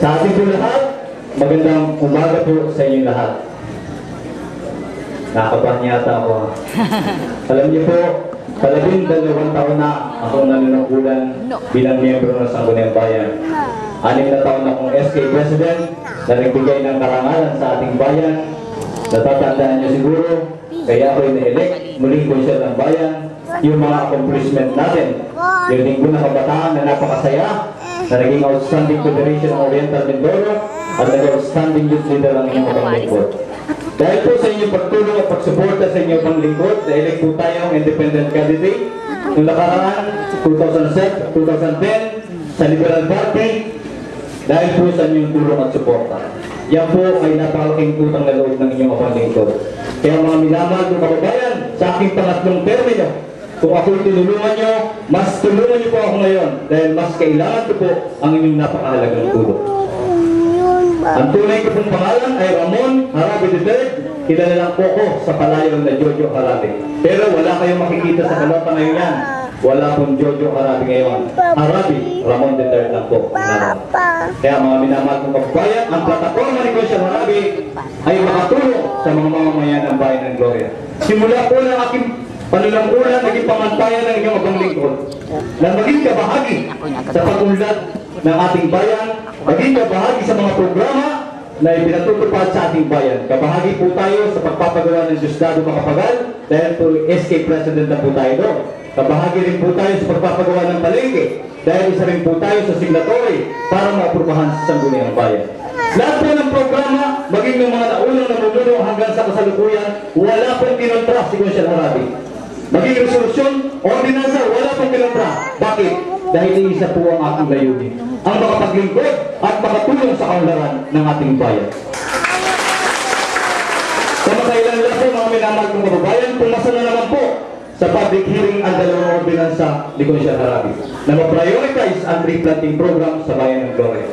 Sa ating po lahat, magandang umaga po sa inyong lahat. Nakabahan yata ako. Alam niyo po, 12 taon na akong nanunungkulan bilang miyembro ng Sangguniang Bayan. 6 na taon akong SK President na nagbigay ng karangalan sa ating bayan. Natatandaan niyo siguro, kaya ako'y na-elect, muling konsyal ng bayan, yung mga accomplishment natin. Yung linggo na kabataan na napakasaya, na naging outstanding Federation ng Oriental Mindoro, at naging outstanding youth leader ng inyong paglingkod. Dahil po sa inyong pagtulong at pagsuporta sa inyong paglingkod, na-elect po tayong independent candidate noong nakaraan, 2007, 2010, sa Liberal Party, dahil po sa inyong tulong at suporta. Yan po ay napakalaking utang na loob ng inyong paglingkod. Kaya mga minamahal ng kababayan, sa aking pangatlong termino, kung ako'y tinulungan nyo, mas tulungan nyo po ako ngayon dahil mas kailangan ko po ang inyong napakahalagang tulong. Ang tunay ko pong pangalan ay Ramon Harabi III. Kilala lang po ko sa palayaw na Jojo Harabi. Pero wala kayong makikita sa kalota ngayon yan. Wala pong Jojo Harabi ngayon. Harabi, Ramon III lang po. Kaya mga minamahal kong kababayan, ang plataforma ni Consyal Harabi ay makatulong sa mga mamamayan ng Bayan ng Gloria. Simula po ng aking panunungkulan, naging pamantayan ng inyong abang lingkod na maging kabahagi sa pag-unlad ng ating bayan, maging kabahagi sa mga programa na ipinatutupad sa ating bayan. Kabahagi po tayo sa pagpapagawa ng Diosdado Macapagal dahil po SK President na po tayo doon. Kabahagi rin po tayo sa pagpapagawa ng palengke dahil isa rin po tayo sa signatory para maaprubahan sa Sangguniang Bayan. Lahat po ng programa, maging ng mga naunang namumuno hanggang sa kasalukuyan, wala pong kinontra si Consyal Harabi. Maging resolusyon, ordinansa, wala pong kinontra. Bakit? Dahil iisa po ang ating layunin, ang makapaglingkod at makatulong sa kaunlaran ng ating bayan. Kamakailan lang po mga minamahal kong kababayan, pumasa na naman po sa public hearing ang dalawang ordinansa ni Consyal Harabi na ma-prioritize ang tree planting program sa Bayan ng Gloria.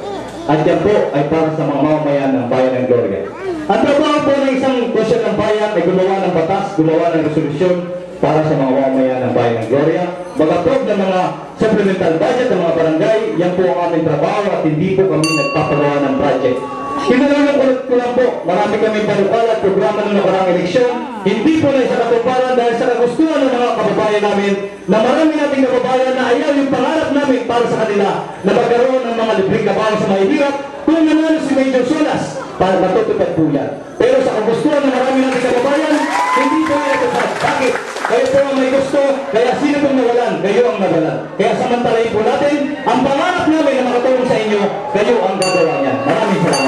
At yan po ay para sa mga mamamayan ng Bayan ng Gloria. Ang trabaho po ng isang Consyal ng Bayan ay gumawa ng batas, gumawa ng resolusyon para sa mga mamamayan ng Bayan ng Gloria. Mag-approve ng mga supplemental budget ng mga barangay, yan po ang aming trabaho at hindi po kami nagpapagawa ng project. Kinalulungkot ko lang po, marami kami panukal at programa ng nakarang eleksyon. Hindi po na isa katuparan dahil sa kagustuhan ng mga kababayan namin na marami nating kababayan na ayaw yung pangarap namin para sa kanila na magkaroon ng mga libreng kabaho sa mahihirap. Kung nanalo si Major Solas, para matutupad po yan. Pero sa kagustuhan ng marami nating kababayan, hindi po yan tutupad. Bakit? Kayo po ang may gusto, kaya sino pong nawalan, kayo ang nawalan. Kaya samantalahin po natin, ang pangarap namin na makatulong sa inyo, kayo ang gagawa niyan. Maraming salamat.